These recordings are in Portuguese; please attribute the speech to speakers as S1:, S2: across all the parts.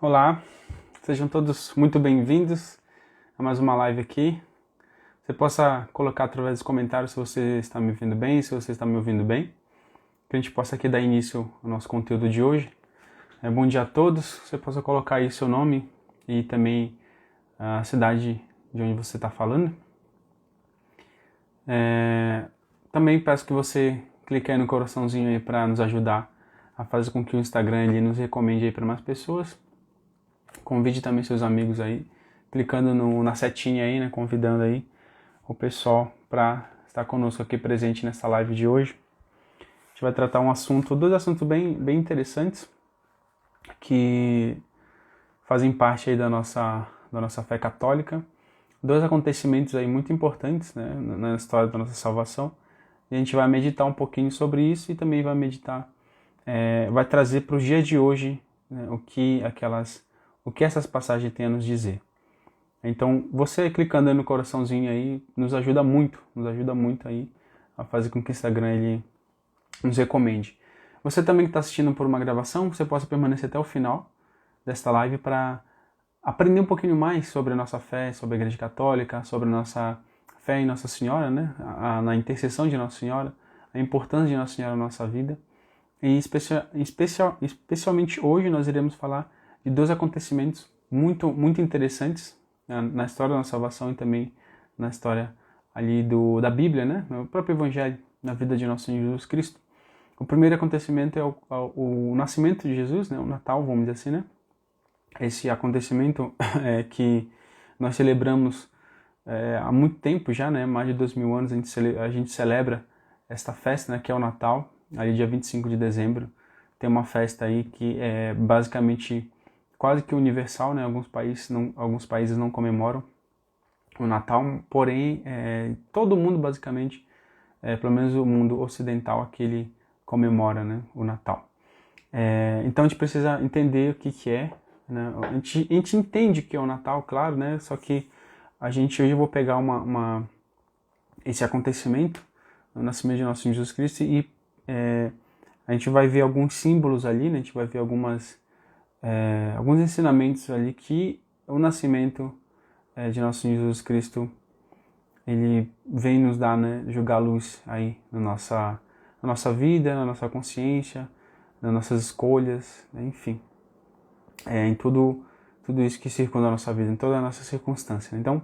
S1: Olá, sejam todos muito bem-vindos a mais uma live aqui. Você possa colocar através dos comentários se você está me ouvindo bem, se você está me ouvindo bem, que a gente possa aqui dar início ao nosso conteúdo de hoje. Bom dia a todos, você possa colocar aí seu nome e também a cidade de onde você está falando. Também peço que você clique aí no coraçãozinho aí para nos ajudar a fazer com que o Instagram ele nos recomende aí para mais pessoas. Convide também seus amigos aí, clicando na setinha aí, né, convidando aí o pessoal para estar conosco aqui presente nessa live de hoje. A gente vai tratar dois assuntos bem interessantes que fazem parte aí da nossa fé católica. Dois acontecimentos aí muito importantes, né, na história da nossa salvação. E a gente vai meditar um pouquinho sobre isso e também vai vai trazer para o dia de hoje, né, o que essas passagens têm a nos dizer. Então, você clicando aí no coraçãozinho aí nos ajuda muito aí a fazer com que o Instagram ele nos recomende. Você também que está assistindo por uma gravação, você possa permanecer até o final desta live para aprender um pouquinho mais sobre a nossa fé, sobre a Igreja Católica, sobre a nossa fé em Nossa Senhora, né? Na intercessão de Nossa Senhora, a importância de Nossa Senhora na nossa vida. E especialmente hoje nós iremos falar de dois acontecimentos muito interessantes na história da nossa salvação e também na história ali da Bíblia, né? No próprio Evangelho, na vida de nosso Senhor Jesus Cristo. O primeiro acontecimento é o nascimento de Jesus, né? O Natal, vamos dizer assim, né? Esse acontecimento que nós celebramos há muito tempo já, né? Mais de 2000 anos a gente celebra esta festa, né? Que é o Natal, ali dia 25 de dezembro. Tem uma festa aí que é basicamente quase que universal, né? Alguns países não comemoram o Natal, porém todo mundo basicamente, pelo menos o mundo ocidental, aqui ele comemora, né? O Natal. Então a gente precisa entender o que é, né? A gente entende que é o Natal, claro, né? Só que hoje eu vou pegar esse acontecimento, o nascimento de nosso Senhor Jesus Cristo, e a gente vai ver alguns símbolos ali, né? A gente vai ver alguns ensinamentos ali que o nascimento de nosso Senhor Jesus Cristo ele vem nos dar, né? Jogar luz aí na nossa vida, na nossa consciência, nas nossas escolhas, né? Enfim, em tudo isso que circunda a nossa vida, em toda a nossa circunstância. Então,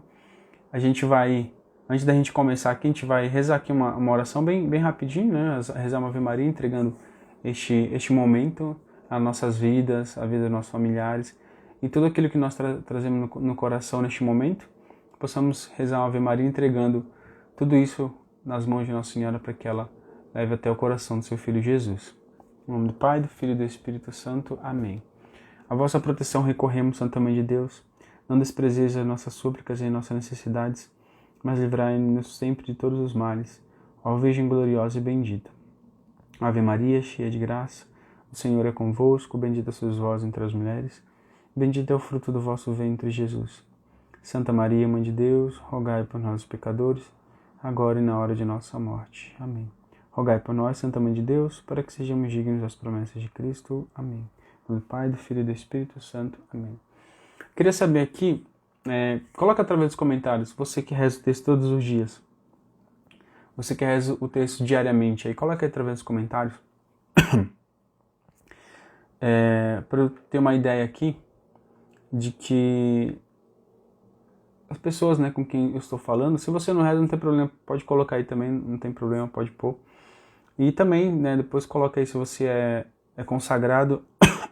S1: a gente vai, antes da gente começar aqui, a gente vai rezar aqui uma oração bem rapidinho, né? Rezar uma Ave Maria, entregando este momento às nossas vidas, à vida dos nossos familiares, e tudo aquilo que nós trazemos no coração neste momento, possamos rezar uma Ave Maria, entregando tudo isso nas mãos de Nossa Senhora para que ela leve até o coração do seu Filho Jesus. Em nome do Pai, do Filho e do Espírito Santo. Amém. A vossa proteção recorremos, Santa Mãe de Deus. Não desprezeis as nossas súplicas e nossas necessidades, mas livrai-nos sempre de todos os males. Ó Virgem gloriosa e bendita. Ave Maria, cheia de graça, o Senhor é convosco, bendita sois vós entre as mulheres, bendito é o fruto do vosso ventre, Jesus. Santa Maria, Mãe de Deus, rogai por nós, pecadores, agora e na hora de nossa morte. Amém. Rogai por nós, Santa Mãe de Deus, para que sejamos dignos das promessas de Cristo. Amém. Em nome do Pai, do Filho e do Espírito Santo. Amém. Queria saber aqui, coloca através dos comentários, você que reza o texto todos os dias, você que reza o texto diariamente, aí coloca aí através dos comentários, para eu ter uma ideia aqui de que as pessoas, né, com quem eu estou falando, se você não reza, não tem problema, pode colocar aí também, não tem problema, pode pôr. E também, né, depois coloca aí se você é consagrado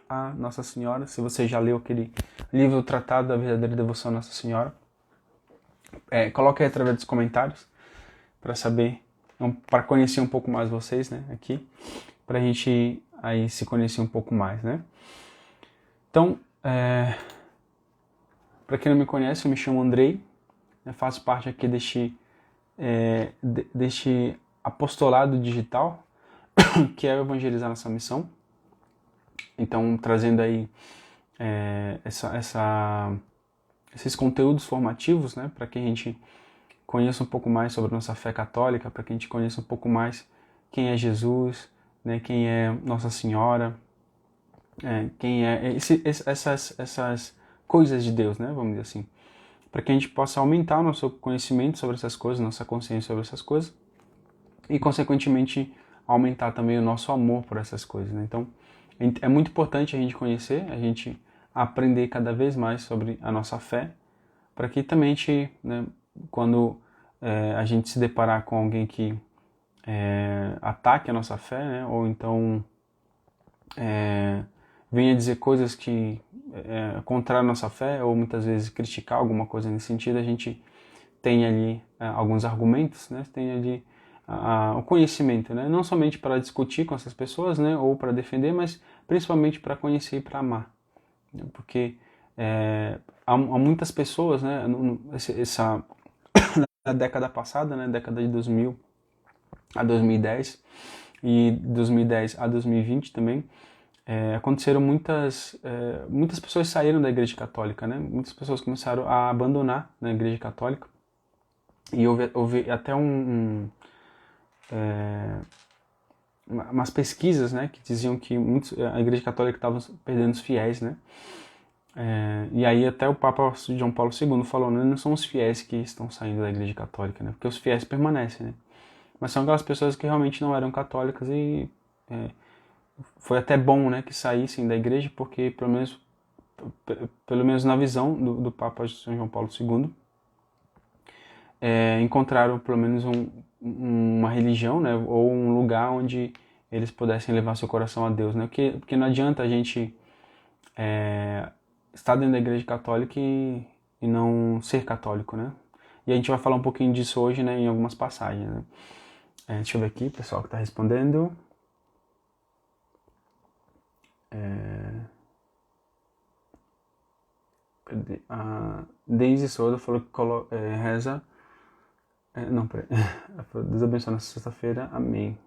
S1: a Nossa Senhora, se você já leu aquele livro, o Tratado da Verdadeira Devoção a Nossa Senhora. Coloca aí através dos comentários, para saber, para conhecer um pouco mais vocês, né, aqui, para a gente aí se conhecer um pouco mais, né. Então, para quem não me conhece, eu me chamo Andrei, faço parte aqui deste apostolado digital, que é evangelizar nossa missão. Então, trazendo aí esses conteúdos formativos, né, para que a gente conheça um pouco mais sobre a nossa fé católica, para que a gente conheça um pouco mais quem é Jesus, né, quem é Nossa Senhora, quem é essas coisas de Deus, né? Vamos dizer assim, para que a gente possa aumentar o nosso conhecimento sobre essas coisas, nossa consciência sobre essas coisas e, consequentemente, aumentar também o nosso amor por essas coisas, né? Então, é muito importante a gente conhecer, a gente aprender cada vez mais sobre a nossa fé, para que também a gente, né, quando a gente se deparar com alguém que ataque a nossa fé, né, ou então venha dizer coisas que contrárias à nossa fé, ou muitas vezes criticar alguma coisa nesse sentido, a gente tem ali alguns argumentos, né, tem ali o conhecimento, né, não somente para discutir com essas pessoas, né, ou para defender, mas principalmente para conhecer e para amar, né, porque há muitas pessoas, né, na década passada, né, década de 2000 a 2010 e 2010 a 2020 também, aconteceram muitas pessoas saíram da Igreja Católica, né? Muitas pessoas começaram a abandonar a Igreja Católica e houve até umas pesquisas, né, que diziam que a Igreja Católica estava perdendo os fiéis, né? E aí até o Papa João Paulo II falou, né, não são os fiéis que estão saindo da Igreja Católica, né? Porque os fiéis permanecem, né? Mas são aquelas pessoas que realmente não eram católicas e foi até bom, né, que saíssem da igreja, porque pelo menos na visão do Papa São João Paulo II, encontraram pelo menos uma religião, né, ou um lugar onde eles pudessem levar seu coração a Deus, né, porque não adianta a gente estar dentro da igreja católica e não ser católico, né. E a gente vai falar um pouquinho disso hoje, né, em algumas passagens, né. Deixa eu ver aqui, pessoal que está respondendo. A Daisy Souza falou que reza. Não, peraí. Deus abençoe nessa sexta-feira, amém.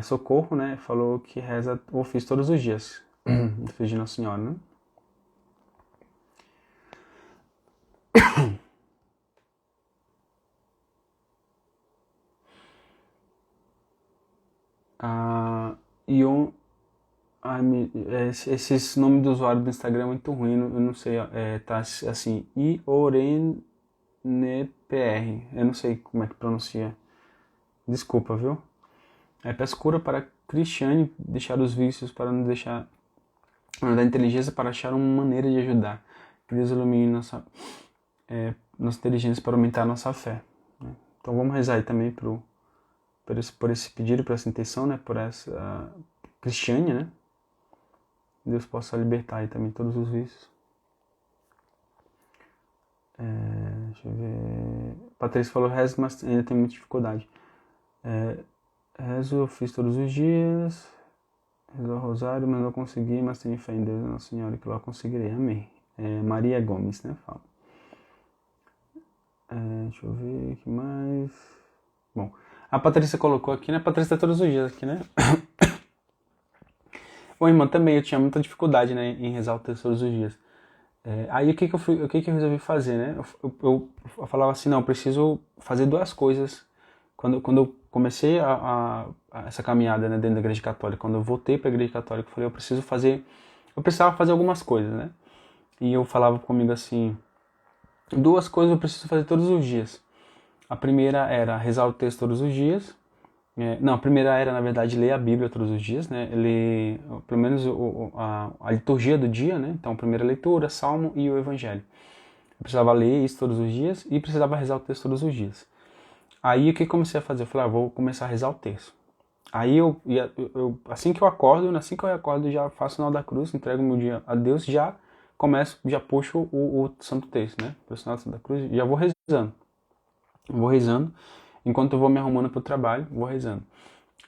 S1: Socorro, né? Falou que reza o ofício todos os dias. Ofício de Nossa Senhora, né? Ion. Esses nomes do usuário do Instagram é muito ruim, eu não sei, tá assim, Iorenepr, eu não sei como é que pronuncia, desculpa, viu? Peço cura para Cristiane deixar os vícios, para nos deixar, da inteligência para achar uma maneira de ajudar, que Deus ilumine nossa inteligência para aumentar a nossa fé, né? Então vamos rezar aí também por esse pedido, por essa intenção, né? Por essa Cristiane, né? Deus possa libertar aí também todos os vícios. Deixa eu ver. Patrícia falou rezo, mas ainda tem muita dificuldade. Rezo, eu fiz todos os dias. Rezo o rosário, mas não consegui, mas tenho fé em Deus e Nossa Senhora que lá conseguirei. Amém. Maria Gomes, né? Fala. Deixa eu ver o que mais. Bom, a Patrícia colocou aqui, né? A Patrícia tá todos os dias aqui, né? Bom, irmã, também eu tinha muita dificuldade, né, em rezar o texto todos os dias. Aí o que eu resolvi fazer, né? Eu falava assim, não, eu preciso fazer duas coisas. Quando eu comecei essa caminhada, né, dentro da Igreja Católica, quando eu voltei para a Igreja Católica, eu falei, eu precisava fazer algumas coisas, né? E eu falava comigo assim, duas coisas eu preciso fazer todos os dias. A primeira era rezar o texto todos os dias. Não, a primeira era, na verdade, ler a Bíblia todos os dias, né? Ler, pelo menos, a liturgia do dia, né? Então, a primeira leitura, Salmo e o Evangelho. Eu precisava ler isso todos os dias e precisava rezar o texto todos os dias. Aí, o que eu comecei a fazer? Eu falei, vou começar a rezar o texto. Aí, assim que eu acordo, já faço o sinal da cruz, entrego meu dia a Deus, já puxo o Santo Texto, né? O sinal da cruz, já vou rezando. Enquanto eu vou me arrumando para o trabalho, vou rezando.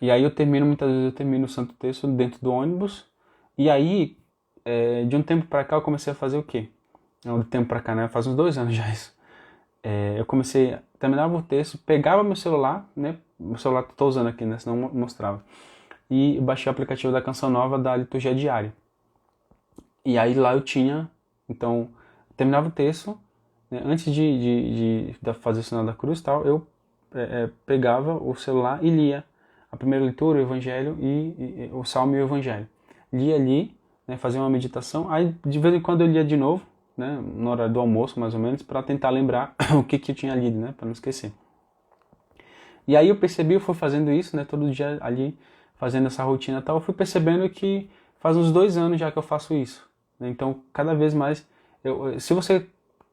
S1: E aí muitas vezes eu termino o Santo Texto dentro do ônibus. E aí, de um tempo para cá, eu comecei a fazer o quê? Não, de tempo para cá, né? Faz uns 2 anos já isso. Eu terminava o texto, pegava meu celular, né? O celular que eu tô usando aqui, né? Senão eu mostrava. E baixei o aplicativo da Canção Nova da liturgia diária. E aí lá eu tinha, então, terminava o texto, né? Antes de fazer o sinal da cruz e tal, eu pegava o celular e lia a primeira leitura, o Evangelho e o Salmo e o Evangelho. lia ali, né, fazia uma meditação, aí de vez em quando eu lia de novo, né, na hora do almoço mais ou menos, para tentar lembrar o que eu tinha lido, né, para não esquecer. E aí eu percebi, eu fui fazendo isso, né, todo dia ali, fazendo essa rotina e tal, eu fui percebendo que faz uns 2 anos já que eu faço isso, né, então cada vez mais, se você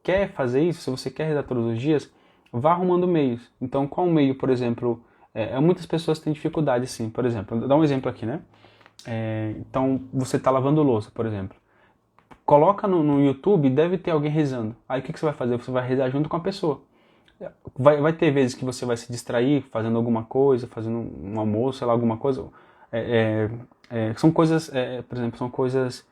S1: quer fazer isso, se você quer rezar todos os dias, vá arrumando meios. Então qual meio, por exemplo, muitas pessoas têm dificuldade assim, por exemplo, vou dar um exemplo aqui, né, então você está lavando louça, por exemplo, coloca no YouTube, deve ter alguém rezando, aí o que você vai fazer? Você vai rezar junto com a pessoa. Vai ter vezes que você vai se distrair fazendo alguma coisa, fazendo um almoço, sei lá, alguma coisa. São coisas, por exemplo, são coisas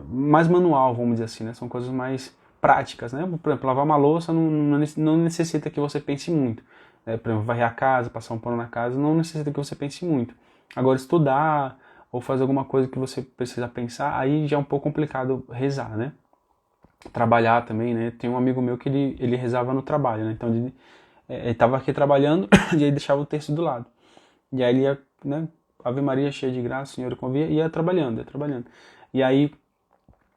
S1: mais manual, vamos dizer assim, né? São coisas mais práticas, né? Por exemplo, lavar uma louça não necessita que você pense muito. Por exemplo, varrer a casa, passar um pano na casa, não necessita que você pense muito. Agora, estudar ou fazer alguma coisa que você precisa pensar, aí já é um pouco complicado rezar, né? Trabalhar também, né? Tem um amigo meu que ele rezava no trabalho, né? Então ele estava aqui trabalhando e aí deixava o texto do lado. E aí ele ia, né? Ave Maria cheia de graça, o Senhor convia, e ia trabalhando, ia trabalhando. E aí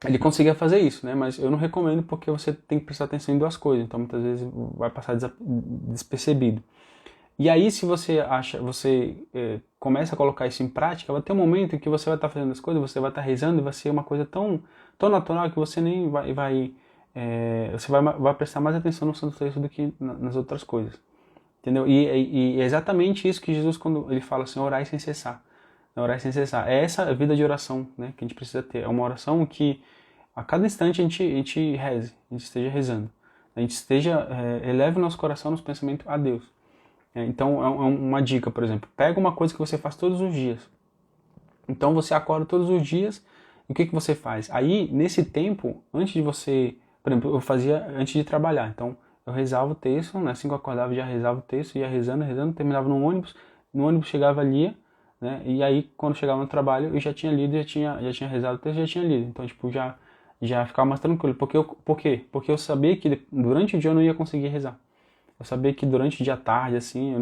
S1: ele conseguia fazer isso, né? Mas eu não recomendo porque você tem que prestar atenção em duas coisas, então muitas vezes vai passar despercebido. E aí, se você começa a colocar isso em prática, vai ter um momento em que você vai estar fazendo as coisas, você vai estar rezando e vai ser uma coisa tão natural que você nem você vai prestar mais atenção no Santo Texto do que nas outras coisas. Entendeu? E é exatamente isso que Jesus, quando ele fala assim, orai sem cessar. Orai sem cessar. É essa vida de oração, né, que a gente precisa ter. É uma oração que a cada instante a gente reze, a gente esteja rezando. A gente eleve o nosso coração, nosso pensamento a Deus. Então, uma dica, por exemplo, pega uma coisa que você faz todos os dias. Então, você acorda todos os dias, e o que você faz? Aí, nesse tempo, antes de você... Por exemplo, eu fazia antes de trabalhar. Então, eu rezava o texto, né? Assim que eu acordava, já rezava o texto, ia rezando, terminava no ônibus chegava ali, né? E aí, quando chegava no trabalho, eu já tinha lido, já tinha rezado o texto, já tinha lido. Então, tipo, já ficava mais tranquilo. Por quê? Porque eu sabia que durante o dia eu não ia conseguir rezar. Eu sabia que durante o dia à tarde, assim, eu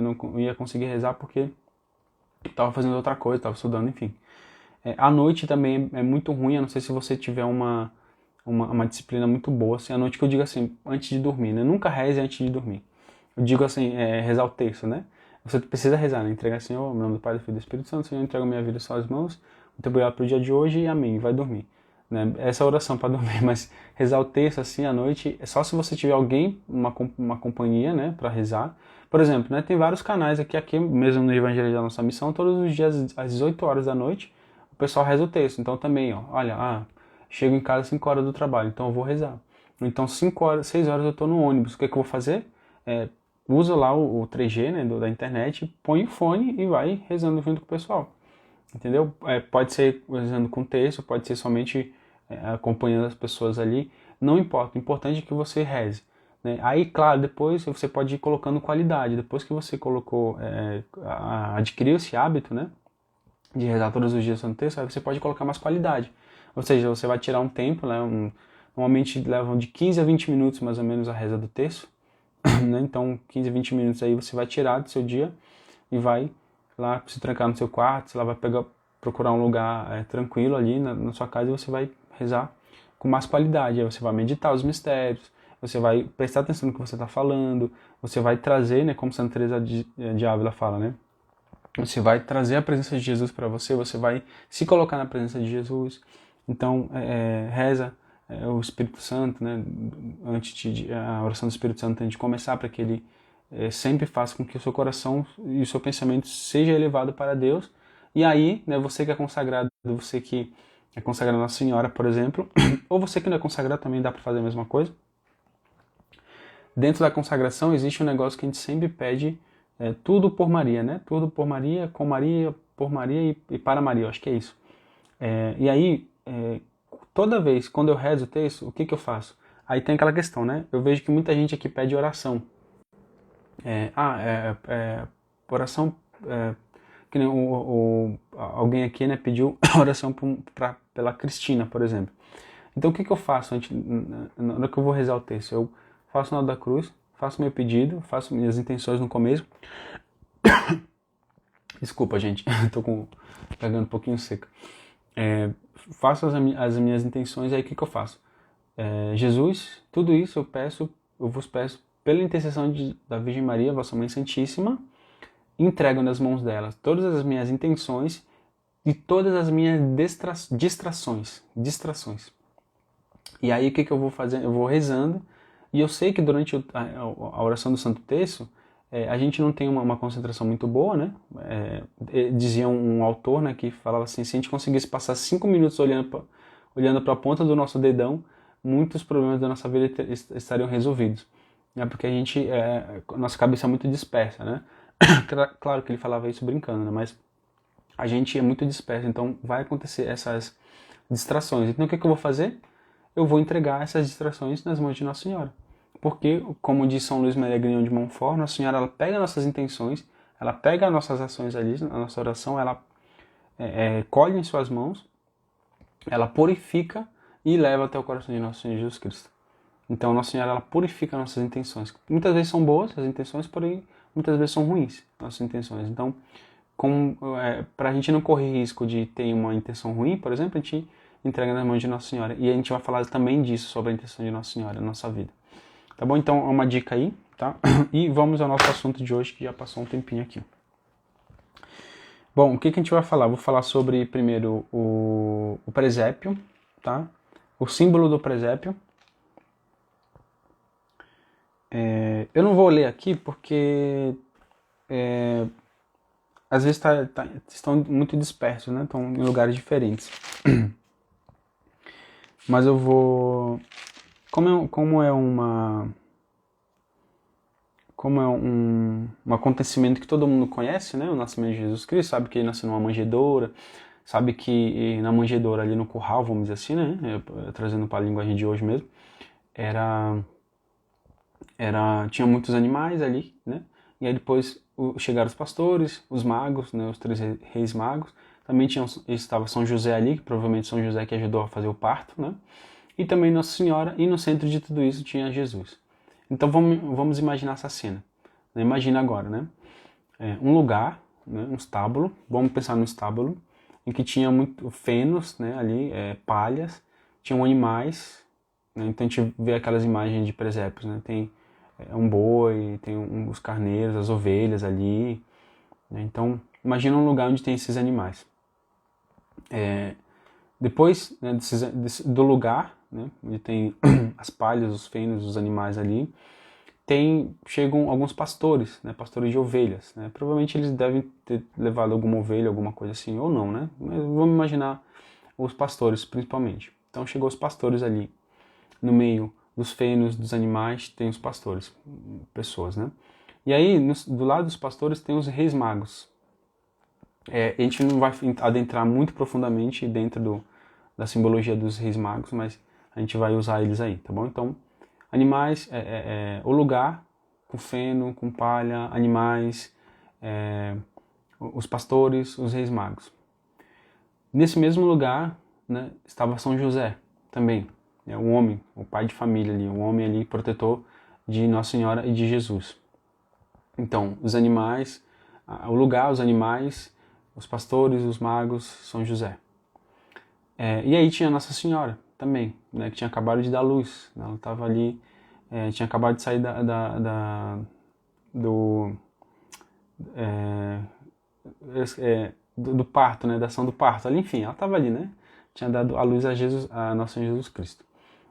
S1: não ia conseguir rezar porque estava fazendo outra coisa, estava estudando, enfim. À noite também é muito ruim, a não ser se você tiver uma disciplina muito boa, assim, à noite que eu digo assim, antes de dormir, né? Nunca reze antes de dormir. Eu digo assim, rezar o texto, né? Você precisa rezar, né? Entregar, Senhor, em nome do Pai, do Filho e do Espírito Santo, Senhor, eu entrego minha vida em suas mãos, muito obrigado pelo dia de hoje e amém, vai dormir. Né? Essa é a oração para dormir, mas rezar o texto assim à noite é só se você tiver alguém, uma companhia, né, para rezar. Por exemplo, né, tem vários canais aqui mesmo no Evangelho da Nossa Missão, todos os dias às 18 horas da noite, o pessoal reza o texto. Então também, ó, olha, chego em casa às 5 horas do trabalho, então eu vou rezar. Então 5 horas, 6 horas eu estou no ônibus, o que eu vou fazer? Usa lá o 3G, né, da internet, põe o fone e vai rezando junto com o pessoal. Entendeu? Pode ser rezando com texto, pode ser somente acompanhando as pessoas ali, não importa, o importante é que você reze. Né? Aí, claro, depois você pode ir colocando qualidade, depois que você adquiriu esse hábito, né, de rezar todos os dias o Santo Texto, aí você pode colocar mais qualidade. Ou seja, você vai tirar um tempo, né, normalmente levam de 15 a 20 minutos mais ou menos a reza do texto, né? Então 15 a 20 minutos aí você vai tirar do seu dia e vai lá se trancar no seu quarto, você lá vai procurar um lugar tranquilo ali na sua casa e você vai rezar com mais qualidade. Aí você vai meditar os mistérios, você vai prestar atenção no que você está falando, você vai trazer, né, como Santa Teresa de Ávila fala, né? Você vai trazer a presença de Jesus para você, você vai se colocar na presença de Jesus. Então, reza o Espírito Santo, né, a oração do Espírito Santo antes de começar, para que ele sempre faça com que o seu coração e o seu pensamento seja elevado para Deus. E aí, né, você que é consagrado, você que é consagrado a Nossa Senhora, por exemplo, ou você que não é consagrado também dá para fazer a mesma coisa. Dentro da consagração existe um negócio que a gente sempre pede, tudo por Maria, né? Tudo por Maria, com Maria, por Maria e para Maria, eu acho que é isso. E aí, toda vez, quando eu rezo o texto, o que eu faço? Aí tem aquela questão, né? Eu vejo que muita gente aqui pede oração. Oração, que nem alguém aqui, né, pediu oração pela Cristina, por exemplo. Então o que eu faço na hora que eu vou rezar o texto? Eu faço o nó da cruz, faço meu pedido, faço minhas intenções no começo, Desculpa, gente, tô com pegando um pouquinho seca. Faço as minhas intenções, aí o que, que eu faço? Jesus, tudo isso eu vos peço, pela intercessão da Virgem Maria, vossa Mãe Santíssima, entrego nas mãos dela todas as minhas intenções e todas as minhas distrações. E aí o que, que eu vou fazer? Eu vou rezando, e eu sei que durante a oração do Santo Terço, a gente não tem uma concentração muito boa, né? Dizia um autor, né, que falava assim, se a gente conseguisse passar 5 minutos olhando para a ponta do nosso dedão, muitos problemas da nossa vida estariam resolvidos. Porque nossa cabeça é muito dispersa, né? Claro que ele falava isso brincando, né? Mas a gente é muito disperso, então vai acontecer essas distrações. Então o que, que eu vou fazer? Eu vou entregar essas distrações nas mãos de Nossa Senhora. Porque, como diz São Luís Maria Grignion de Montfort, Nossa Senhora ela pega nossas intenções, ela pega nossas ações ali, a nossa oração, ela colhe em suas mãos, ela purifica e leva até o coração de Nosso Senhor Jesus Cristo. Então, Nossa Senhora ela purifica nossas intenções. Muitas vezes são boas as intenções, porém muitas vezes são ruins nossas intenções. Então, para a gente não correr risco de ter uma intenção ruim, por exemplo, a gente entrega nas mãos de Nossa Senhora. E a gente vai falar também disso, sobre a intenção de Nossa Senhora na nossa vida. Tá bom? Então, é uma dica aí, tá? E vamos ao nosso assunto de hoje, que já passou um tempinho aqui. Bom, o que a gente vai falar? Vou falar sobre, primeiro, o presépio, tá? O símbolo do presépio. Eu não vou ler aqui porque às vezes estão muito dispersos, né? Estão em lugares diferentes. Mas eu vou... Como é um acontecimento que todo mundo conhece, né? O nascimento de Jesus Cristo, sabe que ele nasceu numa manjedoura, sabe que na manjedoura, ali no curral, vamos dizer assim, né? Trazendo para a linguagem de hoje mesmo, tinha muitos animais ali, né? E aí depois chegaram os pastores, os magos, né? Os 3 reis magos. Também estava São José ali, que provavelmente São José que ajudou a fazer o parto, né? E também Nossa Senhora, e no centro de tudo isso tinha Jesus. Então vamos imaginar essa cena. Imagina agora, né? Um lugar, né? Um estábulo, vamos pensar no estábulo, em que tinha muito fenos, né? Ali, palhas, tinham animais, né? Então a gente vê aquelas imagens de presépios, né? Tem um boi, tem os carneiros, as ovelhas ali, né? Então imagina um lugar onde tem esses animais. Depois, né, do lugar, né, onde tem as palhas, os fenos, os animais ali, chegam alguns pastores, né, pastores de ovelhas. Né? Provavelmente eles devem ter levado alguma ovelha, alguma coisa assim, ou não, né? Mas vamos imaginar os pastores, principalmente. Então chegou os pastores ali. No meio dos fenos, dos animais, tem os pastores, pessoas, né? E aí, do lado dos pastores, tem os reis magos. A gente não vai adentrar muito profundamente dentro da simbologia dos reis magos, mas a gente vai usar eles aí, tá bom? Então, animais, o lugar com feno, com palha, animais, os pastores, os reis magos. Nesse mesmo lugar, né, estava São José também, um homem, o pai de família ali, um homem ali protetor de Nossa Senhora e de Jesus. Então, os animais, o lugar, os animais, os pastores, os magos, São José. E aí tinha Nossa Senhora também, né, que tinha acabado de dar luz. Ela estava ali, tinha acabado de sair do parto, né, da ação do parto. Ali, enfim, ela estava ali, né? Tinha dado a luz a Nosso Senhor Jesus Cristo.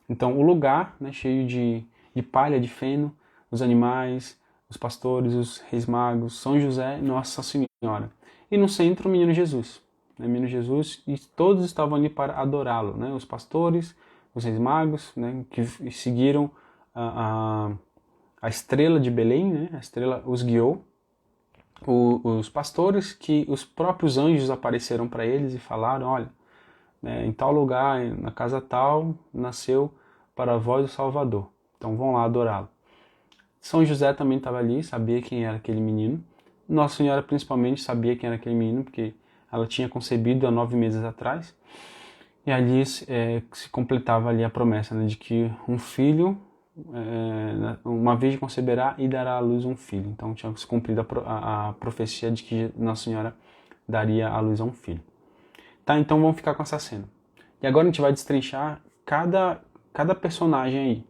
S1: Então, o lugar, né, cheio de palha, de feno, os animais, os pastores, os reis magos, São José e Nossa Senhora. E no centro, o menino Jesus. Né, menino Jesus, e todos estavam ali para adorá-lo. Né, os pastores, os reis magos, né, que seguiram a estrela de Belém, né, a estrela os guiou. Os pastores, que os próprios anjos apareceram para eles e falaram, olha, em tal lugar, na casa tal, nasceu para vós o Salvador. Então vão lá adorá-lo. São José também estava ali, sabia quem era aquele menino. Nossa Senhora principalmente sabia quem era aquele menino, porque ela tinha concebido há 9 meses atrás. E ali se completava ali a promessa, né, de que um filho uma virgem conceberá e dará à luz um filho. Então tinha se cumprido a profecia de que Nossa Senhora daria à luz a um filho. Tá, então vamos ficar com essa cena. E agora a gente vai destrinchar cada personagem aí.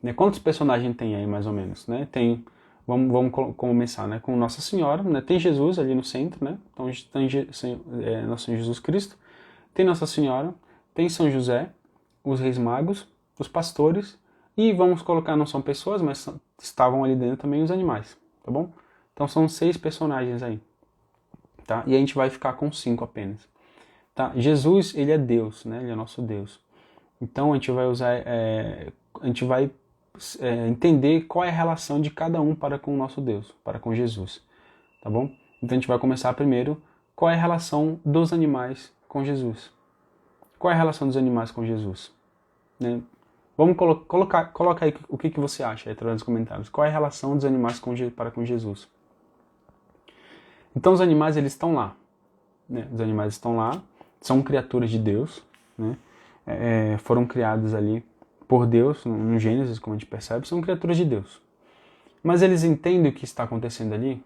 S1: Né? Quantos personagens tem aí, mais ou menos? Né? Vamos começar, né, com Nossa Senhora. Né? Tem Jesus ali no centro, né? Então a gente tem Nosso Senhor Jesus Cristo. Tem Nossa Senhora. Tem São José. Os Reis Magos. Os pastores. E vamos colocar, não são pessoas, mas estavam ali dentro também os animais. Tá bom? Então são 6 personagens aí. Tá? E a gente vai ficar com 5 apenas. Tá? Jesus, ele é Deus, né? Ele é nosso Deus. Então a gente vai entender qual é a relação de cada um para com o nosso Deus, para com Jesus, tá bom? Então a gente vai começar primeiro, qual é a relação dos animais com Jesus? Qual é a relação dos animais com Jesus? Né? Vamos coloca aí o que você acha aí através dos comentários. Qual é a relação dos animais para com Jesus? Então os animais, eles estão lá, né? Os animais estão lá, são criaturas de Deus, né? Foram criados ali por Deus, no Gênesis, como a gente percebe, são criaturas de Deus. Mas eles entendem o que está acontecendo ali,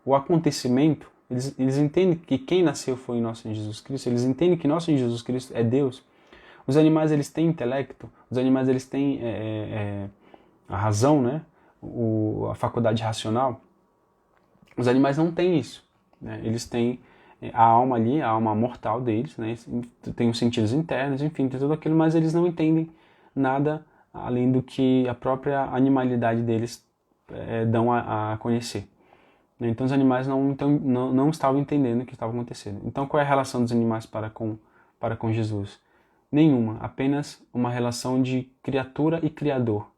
S1: o acontecimento, eles entendem que quem nasceu foi nosso Senhor Jesus Cristo, eles entendem que nosso Senhor Jesus Cristo é Deus. Os animais, eles têm intelecto, os animais, eles têm a razão, né? A faculdade racional. Os animais não têm isso, né? Eles têm a alma ali, a alma mortal deles, né? Tem os sentidos internos, enfim, tem tudo aquilo, mas eles não entendem nada além do que a própria animalidade deles dão a conhecer. Então os animais não estavam entendendo o que estava acontecendo. Então qual é a relação dos animais para com Jesus? Nenhuma, apenas uma relação de criatura e criador.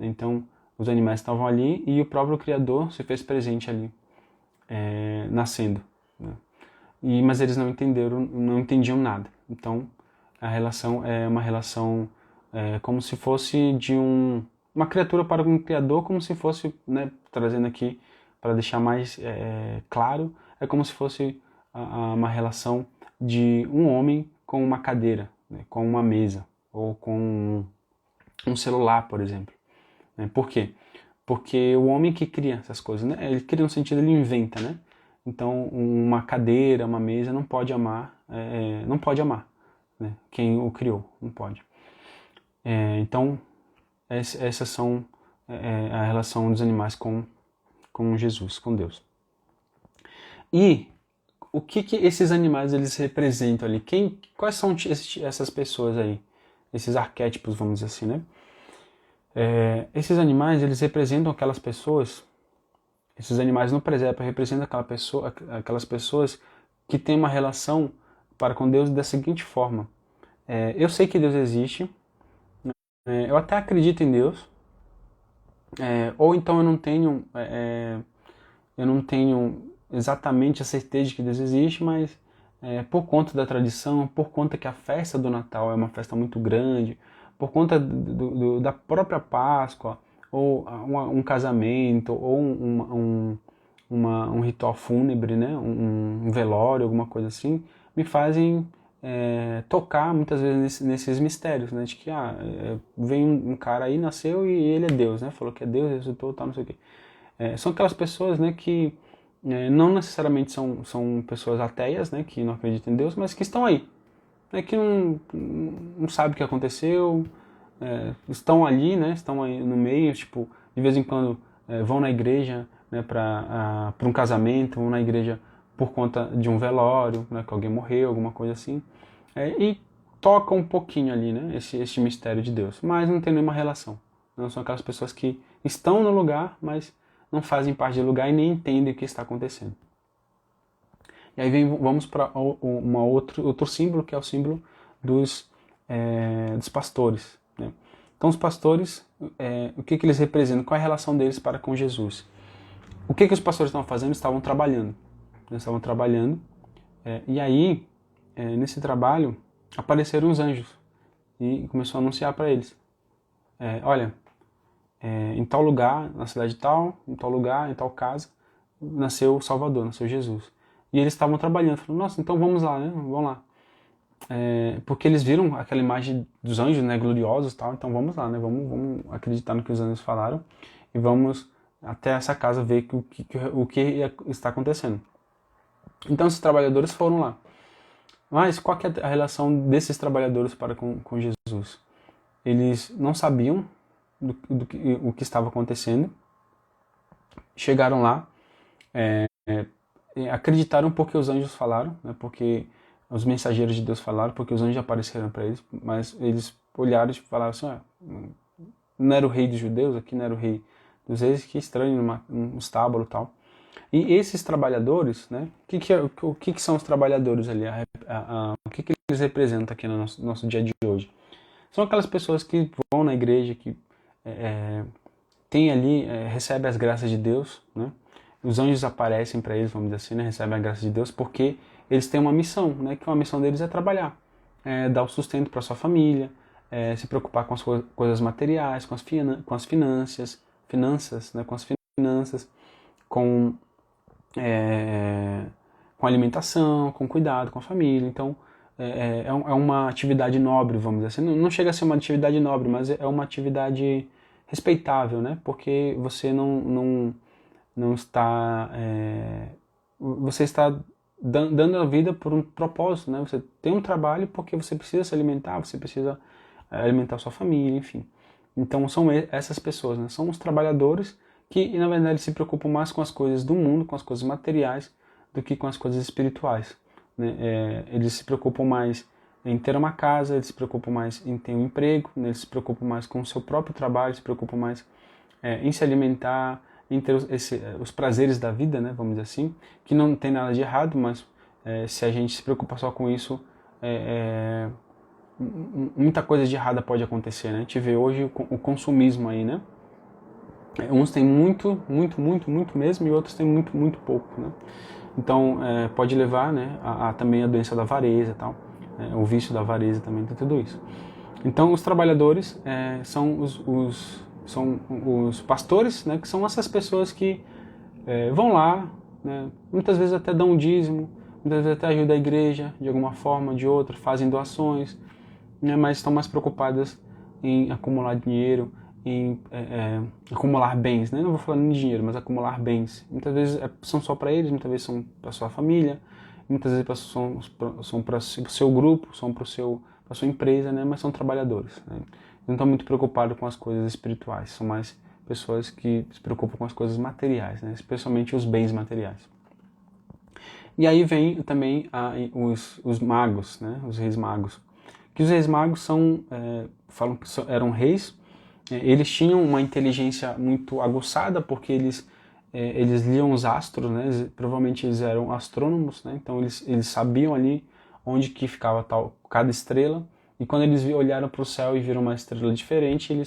S1: Então os animais estavam ali e o próprio Criador se fez presente ali, nascendo. Né? Mas eles não entendiam nada. Então a relação é uma relação como se fosse de uma criatura para um criador, como se fosse, né, trazendo aqui para deixar mais claro, é como se fosse uma relação de um homem com uma cadeira, né, com uma mesa, ou com um celular, por exemplo. Né? Por quê? Porque o homem que cria essas coisas, né, ele cria no sentido, ele inventa, né? Então uma cadeira, uma mesa não pode amar, né? Quem o criou, não pode. Então, essas são a relação dos animais com Jesus, com Deus. E o que esses animais eles representam ali? Quais são essas pessoas aí? Esses arquétipos, vamos dizer assim, né? Esses animais, eles representam aquelas pessoas. Esses animais no presépio representam aquelas pessoas que têm uma relação para com Deus da seguinte forma. Eu sei que Deus existe, eu até acredito em Deus, ou então eu não tenho exatamente a certeza de que Deus existe, mas por conta da tradição, por conta que a festa do Natal é uma festa muito grande, por conta da própria Páscoa, ou um casamento, ou um ritual fúnebre, né? Um velório, alguma coisa assim, me fazem tocar muitas vezes nesses mistérios, né? De que vem um cara aí, nasceu e ele é Deus, né? Falou que é Deus, ressuscitou, tal, não sei o quê. São aquelas pessoas, né, que não necessariamente são pessoas ateias, né, que não acreditam em Deus, mas que estão aí, né, que não sabem o que aconteceu, estão ali, né, estão aí no meio, tipo, de vez em quando vão na igreja, né, para um casamento, vão na igreja por conta de um velório, né, que alguém morreu, alguma coisa assim, e tocam um pouquinho ali, né, esse mistério de Deus, mas não tem nenhuma relação. Não são aquelas pessoas que estão no lugar, mas não fazem parte do lugar e nem entendem o que está acontecendo. E aí vamos para outro símbolo, que é o símbolo dos pastores. Né? Então os pastores, o que eles representam? Qual é a relação deles para com Jesus? O que os pastores estavam fazendo? Estavam trabalhando. Eles estavam trabalhando, e aí, nesse trabalho, apareceram os anjos e começou a anunciar para eles. Olha, em tal lugar, na cidade tal, em tal lugar, em tal casa, nasceu o Salvador, nasceu Jesus. E eles estavam trabalhando, falaram, nossa, então vamos lá, né? Vamos lá. porque eles viram aquela imagem dos anjos, né, gloriosos e tal, então vamos lá, né, vamos acreditar no que os anjos falaram e vamos até essa casa ver o que está acontecendo. Então esses trabalhadores foram lá. Mas qual que é a relação desses trabalhadores para com Jesus? Eles não sabiam o que estava acontecendo, chegaram lá, acreditaram porque os anjos falaram, né, porque os mensageiros de Deus falaram, porque os anjos apareceram para eles, mas eles olharam e falaram assim, não era o rei dos judeus, aqui não era o rei dos reis, que estranho, um estábulo e tal. E esses trabalhadores, né, o que são os trabalhadores ali? O que eles representam aqui no nosso dia de hoje? São aquelas pessoas que vão na igreja, que tem ali, recebem as graças de Deus, né? Os anjos aparecem para eles, vamos dizer assim, né? Recebem a graça de Deus porque eles têm uma missão, né? Que uma missão deles é trabalhar, dar o sustento para sua família, se preocupar com as coisas materiais, com as finanças, né? Com as finanças, com alimentação, com cuidado com a família. Então, é uma atividade nobre, vamos dizer assim. Não chega a ser uma atividade nobre, mas é uma atividade respeitável, né? Porque você não está... você está dando a vida por um propósito, né? Você tem um trabalho porque você precisa se alimentar, você precisa alimentar sua família, enfim. Então são essas pessoas, né? São os trabalhadores que, na verdade, se preocupam mais com as coisas do mundo, com as coisas materiais, do que com as coisas espirituais, né? Eles se preocupam mais em ter uma casa, eles se preocupam mais em ter um emprego, né? Eles se preocupam mais com o seu próprio trabalho, se preocupam mais em se alimentar, em ter os prazeres da vida, né? Vamos dizer assim, que não tem nada de errado, mas se a gente se preocupa só com isso, muita coisa de errada pode acontecer, né? A gente vê hoje o consumismo aí, né? Uns têm muito, muito, muito, muito mesmo e outros têm muito, muito pouco, né? Então pode levar, né, também a doença da avareza e tal, o vício da avareza também, tem tudo isso. Então os trabalhadores são os pastores, né, que são essas pessoas que vão lá, né, muitas vezes até dão um dízimo, muitas vezes até ajudam a igreja de alguma forma ou de outra, fazem doações, né, mas estão mais preocupadas em acumular dinheiro, em acumular bens, né? Não vou falar nem de dinheiro, mas acumular bens. Muitas vezes são só para eles, muitas vezes são para sua família, muitas vezes são para o seu grupo, são para a sua empresa, né? Mas são trabalhadores, né? Não estão muito preocupados com as coisas espirituais, são mais pessoas que se preocupam com as coisas materiais, né? Especialmente os bens materiais. E aí vem também os magos, né? Os reis magos. Que os reis magos falam que eram reis. Eles tinham uma inteligência muito aguçada porque eles liam os astros, né? Provavelmente eles eram astrônomos, né? Então eles sabiam ali onde que ficava cada estrela, e quando eles olharam para o céu e viram uma estrela diferente,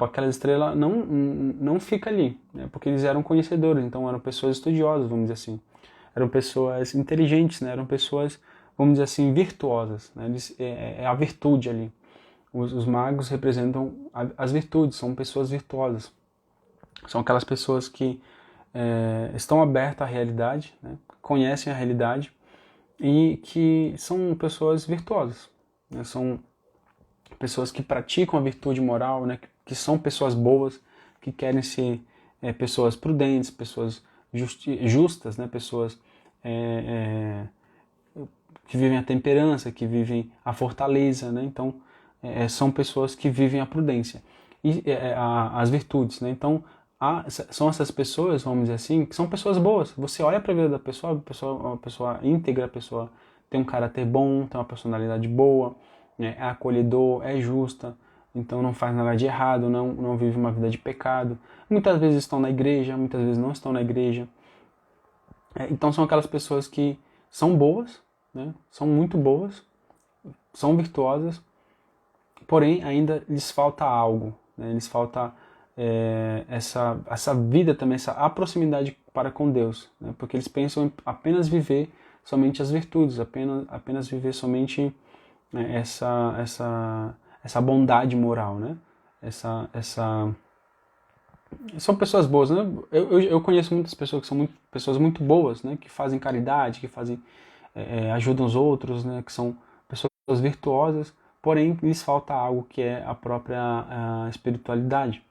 S1: aquela estrela não fica ali, né? Porque eles eram conhecedores, então eram pessoas estudiosas, vamos dizer assim. Eram pessoas inteligentes, né? Eram pessoas, vamos dizer assim, virtuosas, né? A virtude ali. Os magos representam as virtudes, são pessoas virtuosas. São aquelas pessoas que estão abertas à realidade, né? Conhecem a realidade e que são pessoas virtuosas, né? São pessoas que praticam a virtude moral, né? Que são pessoas boas, que querem ser pessoas prudentes, pessoas justas, né? Pessoas que vivem a temperança, que vivem a fortaleza, né? Então, são pessoas que vivem a prudência e as virtudes, né? Então, são essas pessoas, vamos dizer assim, que são pessoas boas. Você olha para a vida da pessoa, uma pessoa íntegra, a pessoa tem um caráter bom, tem uma personalidade boa, né? É acolhedor, é justa, então não faz nada de errado, não vive uma vida de pecado. Muitas vezes estão na igreja, muitas vezes não estão na igreja. Então são aquelas pessoas que são boas, né? São muito boas, são virtuosas, porém ainda lhes falta algo, né? Lhes falta essa vida também, essa proximidade para com Deus, né? Porque eles pensam em apenas viver somente as virtudes, apenas viver somente, né, essa bondade moral, né? São pessoas boas, né? Eu conheço muitas pessoas que são pessoas muito boas, né? Que fazem caridade, que ajudam os outros, né? Que são pessoas virtuosas, porém lhes falta algo que é a própria espiritualidade.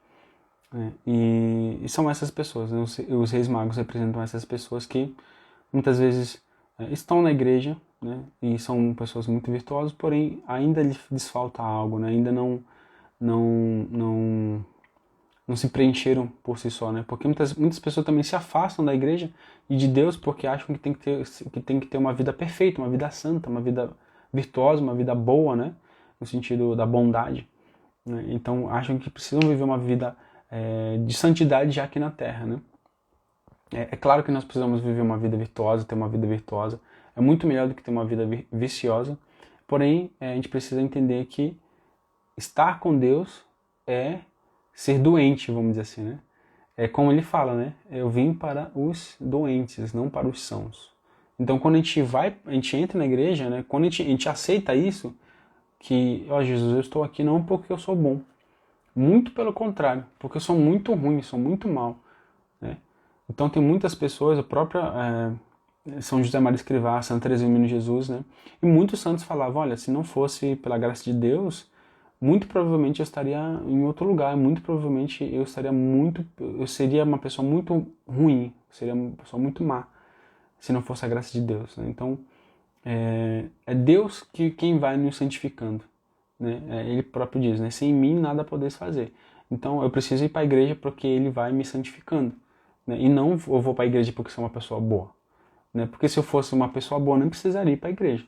S1: Né? E são essas pessoas, né? Os reis magos representam essas pessoas que muitas vezes estão na igreja, né? E são pessoas muito virtuosas, porém ainda lhes falta algo, né? Ainda não, não, não se preencheram por si só, né? Porque muitas pessoas também se afastam da igreja e de Deus porque acham que tem que ter uma vida perfeita, uma vida santa, uma vida virtuosa, uma vida boa, né? No sentido da bondade. Né? Então acham que precisam viver uma vida de santidade já aqui na Terra, né? É claro que nós precisamos viver uma vida virtuosa, ter uma vida virtuosa. É muito melhor do que ter uma vida viciosa. Porém, a gente precisa entender que estar com Deus é ser doente, vamos dizer assim, né? É como ele fala, né? Eu vim para os doentes, não para os sãos. Então, quando a gente entra na igreja, né? Quando a gente aceita isso, que, ó Jesus, eu estou aqui não porque eu sou bom. Muito pelo contrário, porque eu sou muito ruim, sou muito mal, né? Então, tem muitas pessoas, a própria São José Maria Escrivá, Santa Teresinha do Menino Jesus, né? E muitos santos falavam, olha, se não fosse pela graça de Deus, muito provavelmente eu estaria em outro lugar, muito provavelmente eu seria uma pessoa muito ruim, seria uma pessoa muito má, se não fosse a graça de Deus, né? Então, é Deus quem vai nos santificando, né? Ele próprio diz, né? Sem mim nada podeis fazer. Então, eu preciso ir para a igreja porque Ele vai me santificando, né? E não eu vou para a igreja porque sou uma pessoa boa, né? Porque se eu fosse uma pessoa boa, não precisaria ir para a igreja.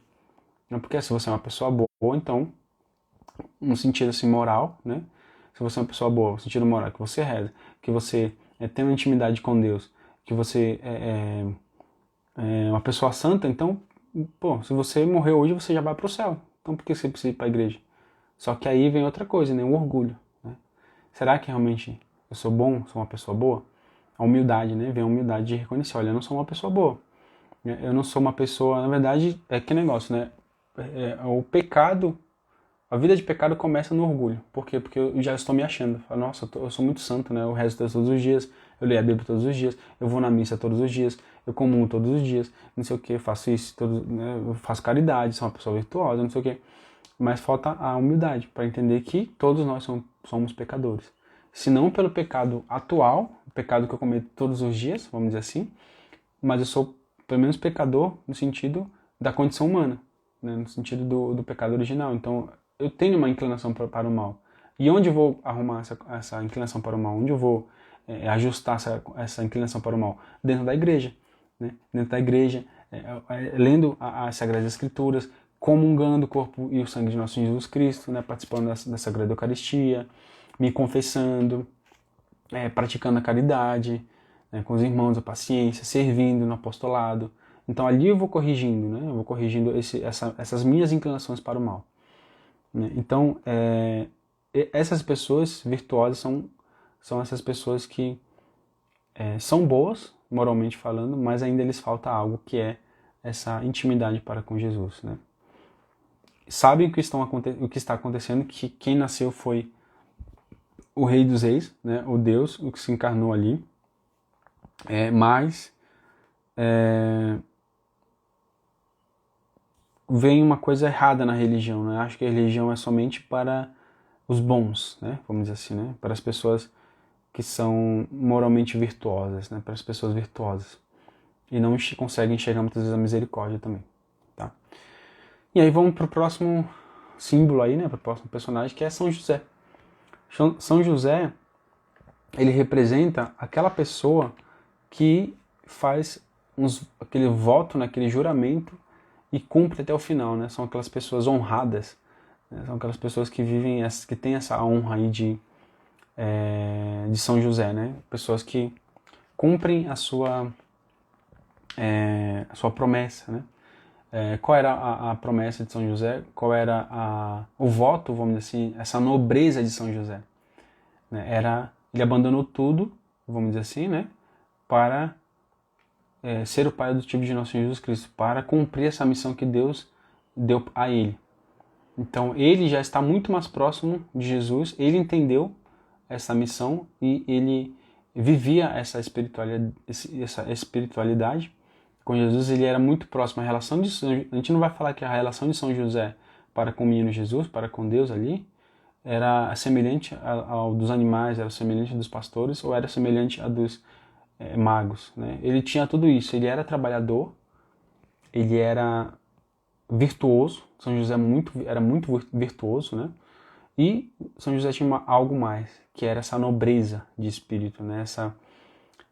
S1: Não, porque se você é uma pessoa boa, então no sentido assim moral, né? Se você é uma pessoa boa, no sentido moral, que você reza, que você tem uma intimidade com Deus, que você é uma pessoa santa, então, pô, se você morreu hoje, você já vai para o céu. Então por que você precisa ir para a igreja? Só que aí vem outra coisa, né? O orgulho, né? Será que realmente eu sou bom, sou uma pessoa boa? A humildade, né? Vem a humildade de reconhecer, olha, eu não sou uma pessoa boa. Eu não sou uma pessoa, na verdade, é que negócio, né? O pecado, a vida de pecado começa no orgulho. Por quê? Porque eu já estou me achando. Falo, nossa, eu sou muito santo, né? Eu rezo todos os dias, eu leio a Bíblia todos os dias, eu vou na missa todos os dias, eu comungo todos os dias, não sei o que, faço isso, né? Eu faço caridade, sou uma pessoa virtuosa, não sei o que. Mas falta a humildade para entender que todos nós somos pecadores. Se não pelo pecado atual, o pecado que eu cometo todos os dias, vamos dizer assim, mas eu sou pelo menos pecador no sentido da condição humana, né? No sentido do pecado original. Então, eu tenho uma inclinação para o mal. E onde eu vou arrumar essa inclinação para o mal? Onde eu vou ajustar essa inclinação para o mal? Dentro da igreja. Né? Dentro da igreja, lendo as Sagradas Escrituras, comungando o corpo e o sangue de nosso Senhor Jesus Cristo, né? Participando da Sagrada Eucaristia, me confessando, praticando a caridade, né? Com os irmãos, a paciência, servindo no apostolado. Então ali eu vou corrigindo, né? Eu vou corrigindo essas minhas inclinações para o mal. Então, essas pessoas virtuosas são essas pessoas que são boas, moralmente falando, mas ainda lhes falta algo, que é essa intimidade para com Jesus. Né? Sabem o que está acontecendo, que quem nasceu foi o Rei dos Reis, né? O Deus, o que se encarnou ali, mas vem uma coisa errada na religião, né? Acho que a religião é somente para os bons, né? Vamos dizer assim, né? Para as pessoas que são moralmente virtuosas, né? Para as pessoas virtuosas. E não conseguem enxergar muitas vezes a misericórdia também, tá? E aí vamos para o próximo símbolo aí, né? Para o próximo personagem, que é São José. São José, ele representa aquela pessoa que faz aquele voto, né? Aquele juramento e cumpre até o final, né? São aquelas pessoas honradas, né? São aquelas pessoas que vivem, que têm essa honra aí de São José, né? Pessoas que cumprem a sua promessa, né? Qual era a promessa de São José? Qual era o voto, vamos dizer assim, essa nobreza de São José? Né? Ele abandonou tudo, vamos dizer assim, né? Para ser o pai adotivo de nosso Senhor Jesus Cristo, para cumprir essa missão que Deus deu a ele. Então, ele já está muito mais próximo de Jesus, ele entendeu essa missão e ele vivia essa espiritualidade com Jesus. Ele era muito próximo. A gente não vai falar que a relação de São José para com o menino Jesus, para com Deus ali, era semelhante ao dos animais, era semelhante dos pastores, ou era semelhante a dos magos, né? Ele tinha tudo isso, ele era trabalhador, ele era virtuoso, São José era muito virtuoso, né? E São José tinha algo mais, que era essa nobreza de espírito, né?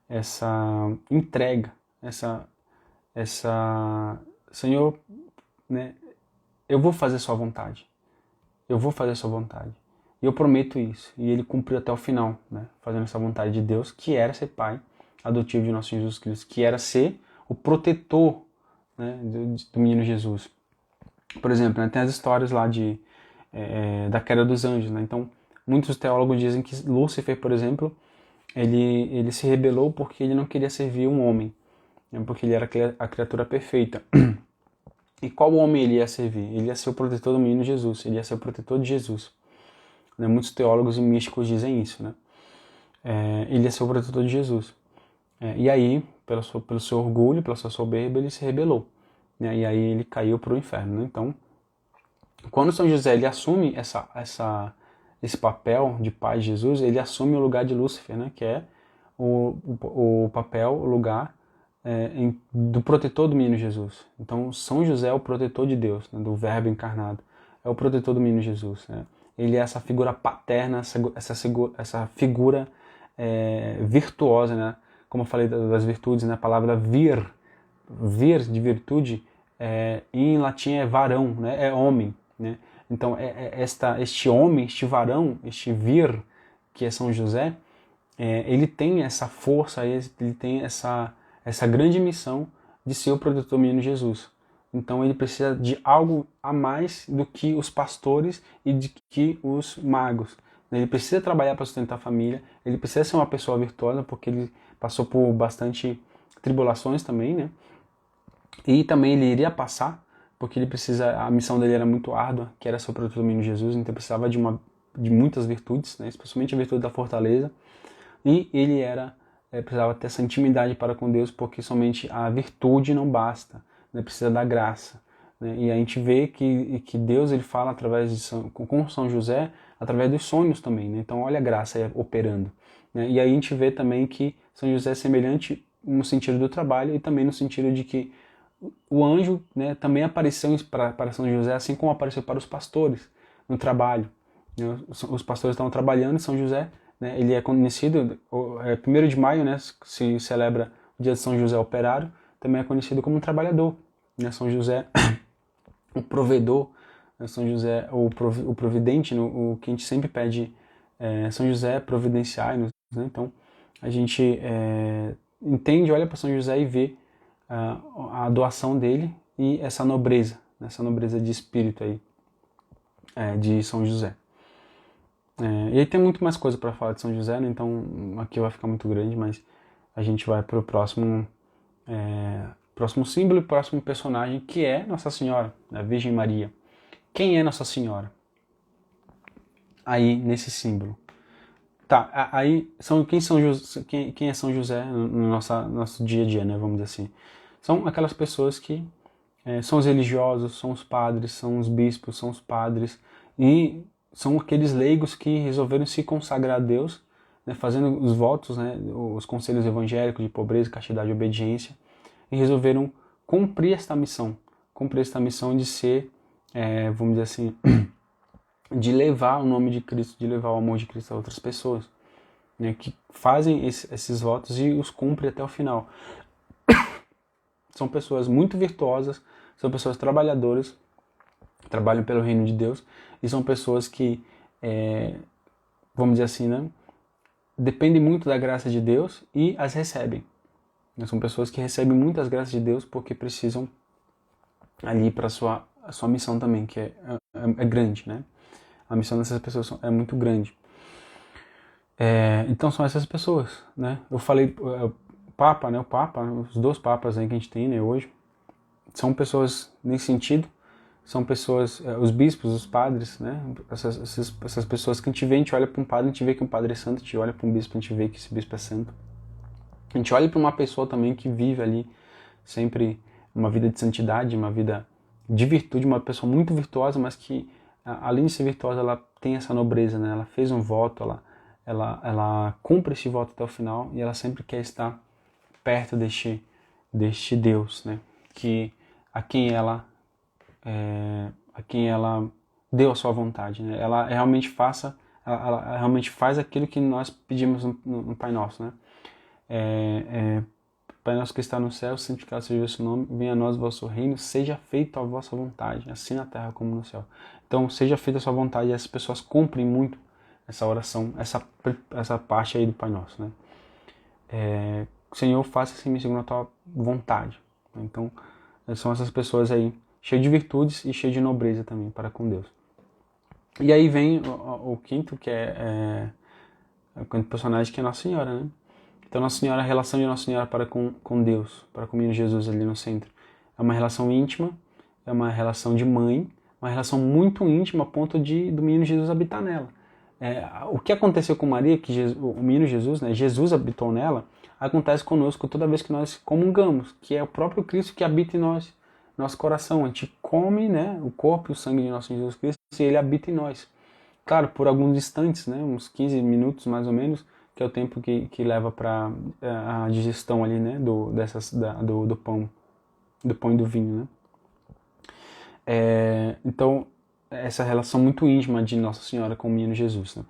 S1: Essa entrega, Senhor, né? Eu vou fazer sua vontade. Eu vou fazer sua vontade. E eu prometo isso. E ele cumpriu até o final, né? Fazendo essa vontade de Deus, que era ser pai adotivo de nosso Senhor Jesus Cristo, que era ser o protetor, né, do menino Jesus. Por exemplo, né, tem as histórias lá da queda dos anjos, né? Então, muitos teólogos dizem que Lúcifer, por exemplo, ele se rebelou porque ele não queria servir um homem, né? Porque ele era a criatura perfeita. E qual homem ele ia servir? Ele ia ser o protetor do menino Jesus, ele ia ser o protetor de Jesus. Né? Muitos teólogos e místicos dizem isso, né? Ele ia ser o protetor de Jesus. E aí, pelo seu orgulho, pela sua soberba, ele se rebelou. Né? E aí ele caiu para o inferno. Né? Então, quando São José ele assume esse papel de pai de Jesus, ele assume o lugar de Lúcifer, né? Que é o papel, o lugar do protetor do menino Jesus. Então, São José é o protetor de Deus, né? Do Verbo encarnado. É o protetor do menino Jesus. Né? Ele é essa figura paterna, essa figura virtuosa, né? Como eu falei das virtudes, né? A palavra vir de virtude, em latim é varão, né? É homem. Né? Então, este homem, este varão, este vir, que é São José, ele tem essa força, ele tem essa grande missão de ser o protetor do menino Jesus. Então, ele precisa de algo a mais do que os pastores e de que os magos. Ele precisa trabalhar para sustentar a família, ele precisa ser uma pessoa virtuosa, porque ele passou por bastante tribulações também, né? E também ele iria passar, porque a missão dele era muito árdua, que era ser o protetor do menino Jesus, então precisava de muitas virtudes, né? Especialmente a virtude da fortaleza, e ele precisava ter essa intimidade para com Deus, porque somente a virtude não basta, né? Precisa da graça. Né? E a gente vê que Deus ele fala com São José através dos sonhos também, né? Então olha a graça operando. Né? E aí a gente vê também que São José é semelhante no sentido do trabalho e também no sentido de que o anjo, né, também apareceu para São José, assim como apareceu para os pastores no trabalho. Né? Os pastores estavam trabalhando e São José, né, ele é conhecido, 1º de maio, né, se celebra o dia de São José Operário, também é conhecido como um trabalhador. Né? São José, o provedor, né? São José, o providente, o que a gente sempre pede, São José providenciai-nos. Né? Então, a gente entende, olha para São José e vê a doação dele e essa nobreza de espírito aí, de São José. E aí tem muito mais coisa para falar de São José, né? Então aqui vai ficar muito grande, mas a gente vai para o próximo símbolo e próximo personagem, que é Nossa Senhora, a Virgem Maria. Quem é Nossa Senhora? Aí nesse símbolo. Tá, aí quem é São José no nosso dia a dia, né, vamos dizer assim. São aquelas pessoas que são os religiosos, são os padres, são os bispos, são os padres, e são aqueles leigos que resolveram se consagrar a Deus, né, fazendo os votos, né, os conselhos evangélicos de pobreza, castidade e obediência, e resolveram cumprir esta missão de ser, vamos dizer assim, de levar o nome de Cristo, de levar o amor de Cristo a outras pessoas, né, que fazem esses votos e os cumprem até o final. São pessoas muito virtuosas, são pessoas trabalhadoras, trabalham pelo reino de Deus, e são pessoas que, vamos dizer assim, né, dependem muito da graça de Deus e as recebem. São pessoas que recebem muitas graças de Deus porque precisam ali para a sua missão também, que é grande, né? A missão dessas pessoas é muito grande. Então são essas pessoas, né? Eu falei, o Papa, os 2 papas aí que a gente tem, né, hoje, são pessoas nesse sentido, são pessoas, os bispos, os padres, né? Essas pessoas que a gente olha para um padre, a gente vê que um padre é santo, a gente olha para um bispo, a gente vê que esse bispo é santo. A gente olha para uma pessoa também que vive ali sempre uma vida de santidade, uma vida de virtude, uma pessoa muito virtuosa, mas que, além de ser virtuosa, ela tem essa nobreza, né? Ela fez um voto, ela cumpre esse voto até o final e ela sempre quer estar perto deste Deus, né? Que a quem ela deu a sua vontade, né? Ela realmente ela realmente faz aquilo que nós pedimos no Pai Nosso, né? Pai nosso que está no céu, santificado seja o seu nome, venha a nós o vosso reino, seja feita a vossa vontade, assim na terra como no céu. Então, seja feita a sua vontade, e essas pessoas cumprem muito essa oração, essa parte aí do Pai Nosso, né? Senhor, faça-se em mim segundo a tua vontade. Então, são essas pessoas aí, cheias de virtudes e cheias de nobreza também para com Deus. E aí vem o quinto, que é o quinto personagem, que é Nossa Senhora, né? Então, Nossa Senhora, a relação de Nossa Senhora para com Deus, para com o menino Jesus ali no centro, é uma relação íntima, é uma relação de mãe, uma relação muito íntima a ponto do menino Jesus habitar nela. O que aconteceu com Maria, que o menino Jesus, né, Jesus habitou nela, acontece conosco toda vez que nós comungamos, que é o próprio Cristo que habita em nós, nosso coração. A gente come, né, o corpo e o sangue de nosso Jesus Cristo e ele habita em nós. Claro, por alguns instantes, né, uns 15 minutos mais ou menos, que é o tempo que leva para a digestão ali, né, do pão e do vinho, né. Então, essa relação muito íntima de Nossa Senhora com o menino Jesus, né.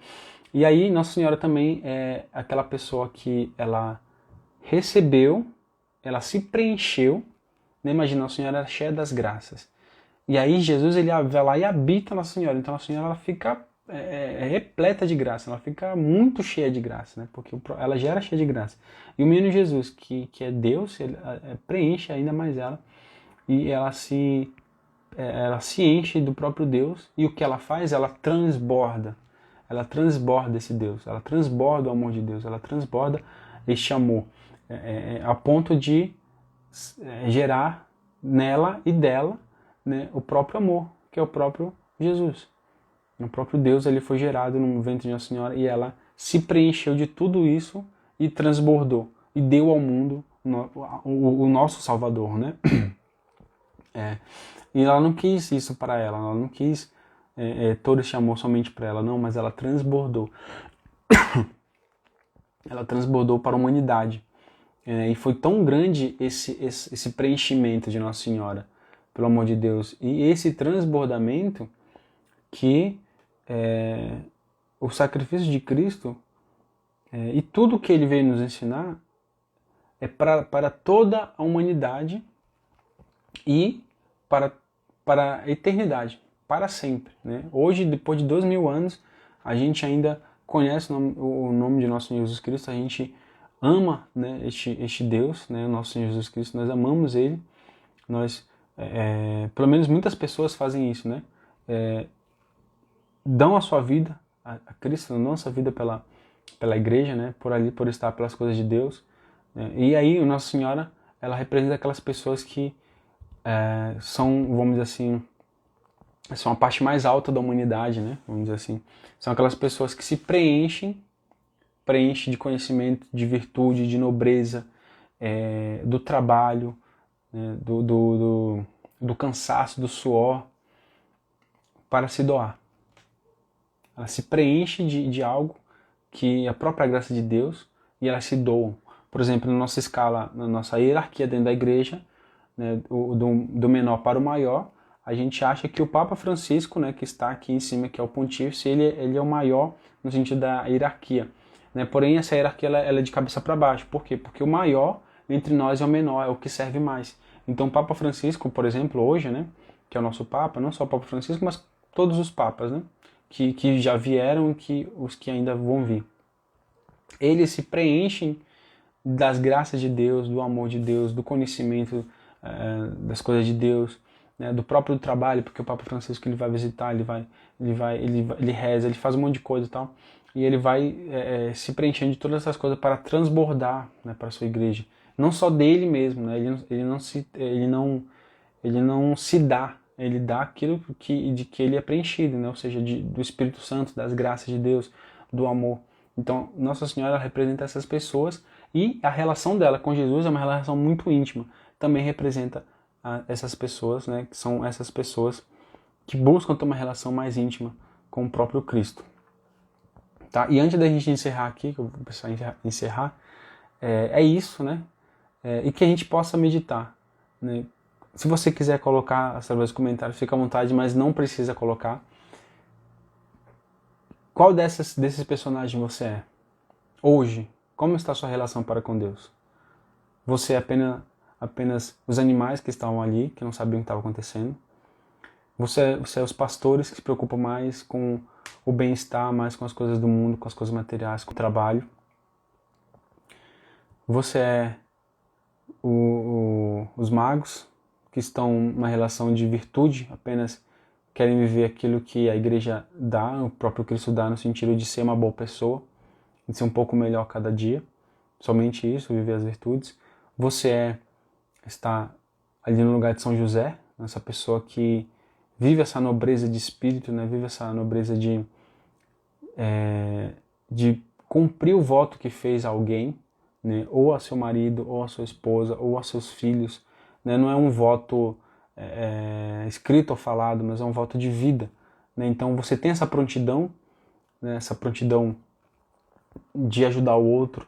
S1: E aí, Nossa Senhora também é aquela pessoa que ela recebeu, ela se preencheu, né, imagina, Nossa Senhora era cheia das graças. E aí Jesus, ele vai lá e habita Nossa Senhora, então Nossa Senhora ela fica repleta de graça, ela fica muito cheia de graça, né? Porque ela já era cheia de graça. E o menino Jesus, que é Deus, ele preenche ainda mais ela e ela se enche do próprio Deus e o que ela faz? Ela transborda esse Deus, ela transborda o amor de Deus, ela transborda este amor, a ponto de gerar nela e dela, né, o próprio amor, que é o próprio Jesus. O próprio Deus ele foi gerado no ventre de Nossa Senhora e ela se preencheu de tudo isso e transbordou e deu ao mundo o nosso Salvador, né? E ela não quis isso para ela não quis todo esse amor somente para ela, não, mas ela transbordou. Ela transbordou para a humanidade. E foi tão grande esse preenchimento de Nossa Senhora, pelo amor de Deus, e esse transbordamento que o sacrifício de Cristo e tudo que ele veio nos ensinar é para toda a humanidade e para a eternidade, para sempre, né? Hoje, depois de 2000 anos, a gente ainda conhece o nome de nosso Senhor Jesus Cristo, a gente ama, né, este Deus, né, nosso Senhor Jesus Cristo, nós amamos Ele, nós, pelo menos muitas pessoas fazem isso, né? Dão a sua vida a Cristo, dão a sua vida pela igreja, né? Por estar pelas coisas de Deus. Né? E aí, Nossa Senhora, ela representa aquelas pessoas que são, vamos dizer assim, são a parte mais alta da humanidade, né? Vamos dizer assim. São aquelas pessoas que se preenchem de conhecimento, de virtude, de nobreza, do trabalho, né? do cansaço, do suor, para se doar. Ela se preenche de algo que é a própria graça de Deus e elas se doam. Por exemplo, na nossa escala, na nossa hierarquia dentro da igreja, né, do menor para o maior, a gente acha que o Papa Francisco, né, que está aqui em cima, que é o pontífice, ele é o maior no sentido da hierarquia. Né? Porém, essa hierarquia ela é de cabeça para baixo. Por quê? Porque o maior entre nós é o menor, é o que serve mais. Então, o Papa Francisco, por exemplo, hoje, né, que é o nosso Papa, não só o Papa Francisco, mas todos os Papas, né, que já vieram e os que ainda vão vir. Eles se preenchem das graças de Deus, do amor de Deus, do conhecimento das coisas de Deus, né, do próprio trabalho, porque o Papa Francisco ele vai visitar, ele reza, ele faz um monte de coisa e tal, e ele vai se preenchendo de todas essas coisas para transbordar, né, para a sua igreja. Não só dele mesmo, né, ele não se dá, ele dá aquilo de que ele é preenchido, né, ou seja, do Espírito Santo, das graças de Deus, do amor. Então, Nossa Senhora representa essas pessoas e a relação dela com Jesus é uma relação muito íntima. Também representa a essas pessoas, né, que são essas pessoas que buscam ter uma relação mais íntima com o próprio Cristo. Tá? E antes da gente encerrar aqui, que eu vou precisar encerrar, é isso, né? E que a gente possa meditar, né? Se você quiser colocar através dos comentários, fica à vontade, mas não precisa colocar. Qual desses personagens você é? Hoje, como está a sua relação para com Deus? Você é apenas os animais que estavam ali, que não sabiam o que estava acontecendo? Você é os pastores que se preocupam mais com o bem-estar, mais com as coisas do mundo, com as coisas materiais, com o trabalho? Você é os magos que estão numa relação de virtude, apenas querem viver aquilo que a igreja dá, o próprio Cristo dá, no sentido de ser uma boa pessoa, de ser um pouco melhor cada dia, somente isso, viver as virtudes. Você está ali no lugar de São José, essa pessoa que vive essa nobreza de espírito, né? Vive essa nobreza de cumprir o voto que fez a alguém, né? Ou a seu marido, ou a sua esposa, ou a seus filhos, né? Não é um voto escrito ou falado, mas é um voto de vida, né? Então você tem essa prontidão, né? Essa prontidão de ajudar o outro,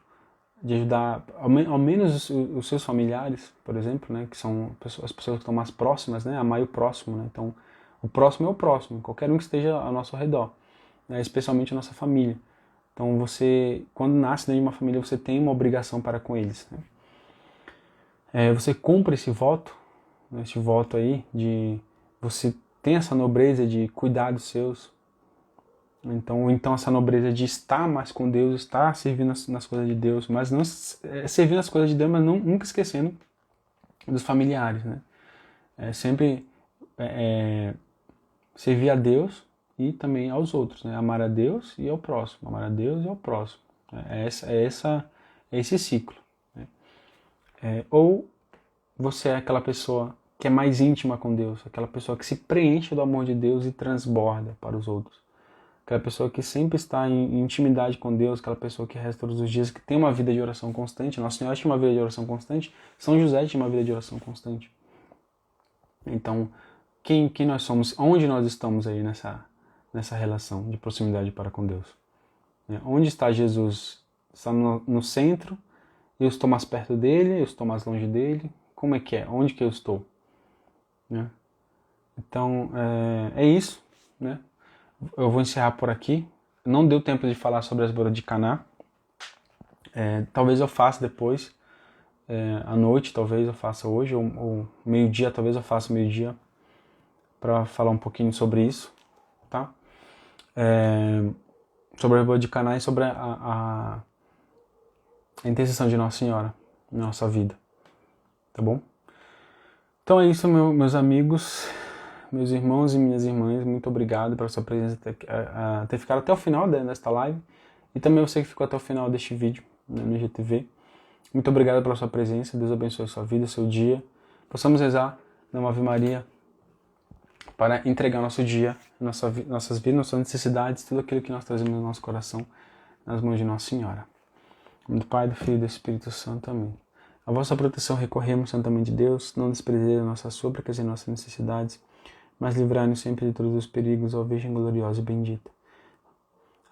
S1: de ajudar ao menos os seus familiares, por exemplo, né? Que são as pessoas que estão mais próximas, né? Amar o próximo, né? Então o próximo é o próximo, qualquer um que esteja ao nosso redor, né? Especialmente a nossa família. Então você, quando nasce dentro de uma família, você tem uma obrigação para com eles, né? Você cumpre esse voto aí de você tem essa nobreza de cuidar dos seus, então essa nobreza de estar mais com Deus, estar servindo nas coisas de Deus, mas não servindo as coisas de Deus, mas nunca esquecendo dos familiares, né? Sempre servir a Deus e também aos outros, né? Amar a Deus e ao próximo, amar a Deus e ao próximo. É esse ciclo, né? Ou você é aquela pessoa que é mais íntima com Deus, aquela pessoa que se preenche do amor de Deus e transborda para os outros. Aquela pessoa que sempre está em intimidade com Deus, aquela pessoa que reza todos os dias, que tem uma vida de oração constante. Nossa Senhora tinha uma vida de oração constante, São José tinha uma vida de oração constante. Então, quem nós somos, onde nós estamos aí nessa relação de proximidade para com Deus? Onde está Jesus? Está no centro? Eu estou mais perto dele? Eu estou mais longe dele? Como é que é? Onde que eu estou? Né? Então, é isso, né? Eu vou encerrar por aqui. Não deu tempo de falar sobre as bodas de Caná. Talvez eu faça depois, à noite, talvez eu faça hoje, ou meio-dia, talvez eu faça meio-dia, para falar um pouquinho sobre isso, tá? Sobre as bodas de Caná e sobre a intercessão de Nossa Senhora na nossa vida, tá bom? Então é isso, meus amigos, meus irmãos e minhas irmãs, muito obrigado pela sua presença, ter ficado até o final desta live, e também você que ficou até o final deste vídeo, né, no IGTV. Muito obrigado pela sua presença, Deus abençoe a sua vida, seu dia. Possamos rezar na Ave Maria para entregar nosso dia, nossas vidas, nossas necessidades, tudo aquilo que nós trazemos no nosso coração, nas mãos de Nossa Senhora. Em nome do Pai, do Filho e do Espírito Santo. Amém. A vossa proteção recorremos, Santa Mãe de Deus, não desprezeis as nossas súplicas e nossas necessidades, mas livrai-nos sempre de todos os perigos, ó Virgem gloriosa e bendita.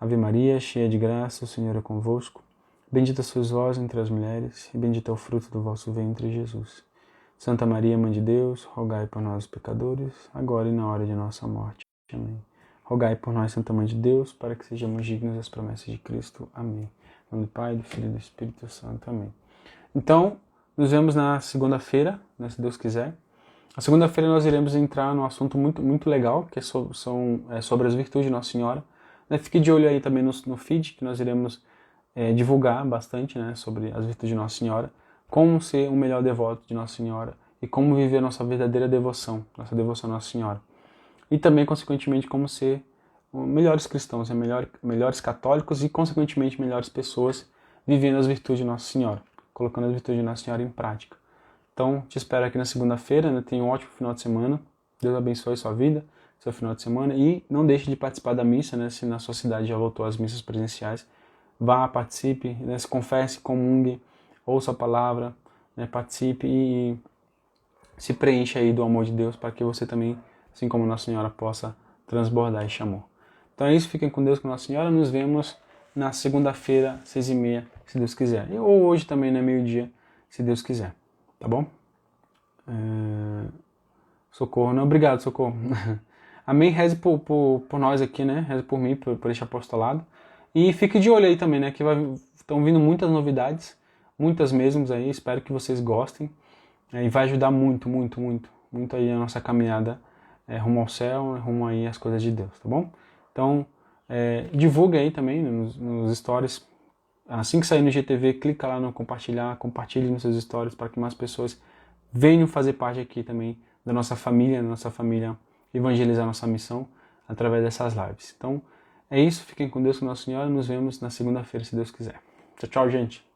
S1: Ave Maria, cheia de graça, o Senhor é convosco. Bendita sois vós entre as mulheres, e bendito é o fruto do vosso ventre, Jesus. Santa Maria, Mãe de Deus, rogai por nós, pecadores, agora e na hora de nossa morte. Amém. Rogai por nós, Santa Mãe de Deus, para que sejamos dignos das promessas de Cristo. Amém. Em nome do Pai, do Filho e do Espírito Santo. Amém. Então, nos vemos na segunda-feira, né, se Deus quiser. Na segunda-feira nós iremos entrar num assunto muito, muito legal, que é sobre as virtudes de Nossa Senhora. Fique de olho aí também no feed, que nós iremos divulgar bastante, né, sobre as virtudes de Nossa Senhora, como ser um melhor devoto de Nossa Senhora e como viver a nossa verdadeira devoção, nossa devoção a Nossa Senhora. E também, consequentemente, como ser melhores cristãos, melhores católicos e, consequentemente, melhores pessoas vivendo as virtudes de Nossa Senhora, colocando as virtudes de Nossa Senhora em prática. Então, te espero aqui na segunda-feira, né? Tenha um ótimo final de semana. Deus abençoe sua vida, seu final de semana. E não deixe de participar da missa, né? Se na sua cidade já voltou às missas presenciais. Vá, participe, né? Se confesse, comungue, ouça a palavra, né? Participe e se preencha aí do amor de Deus para que você também, assim como Nossa Senhora, possa transbordar esse amor. Então é isso, fiquem com Deus, com Nossa Senhora. Nos vemos na segunda-feira, 6h30, se Deus quiser. Ou hoje também, né, meio-dia, se Deus quiser. Tá bom? Socorro, não, obrigado, Socorro. Amém, reze por nós aqui, né? Reze por mim, por este apostolado. E fique de olho aí também, né? Que estão vindo muitas novidades, muitas mesmo aí. Espero que vocês gostem. E vai ajudar muito, muito, muito, muito aí a nossa caminhada rumo ao céu, rumo aí às coisas de Deus, tá bom? Então, divulgue aí também nos stories. Assim que sair no GTV, clica lá no compartilhar, compartilhe nos seus stories para que mais pessoas venham fazer parte aqui também da nossa família evangelizar nossa missão através dessas lives. Então, é isso. Fiquem com Deus, com Nossa Senhora. Nos vemos na segunda-feira, se Deus quiser. Tchau, tchau, gente.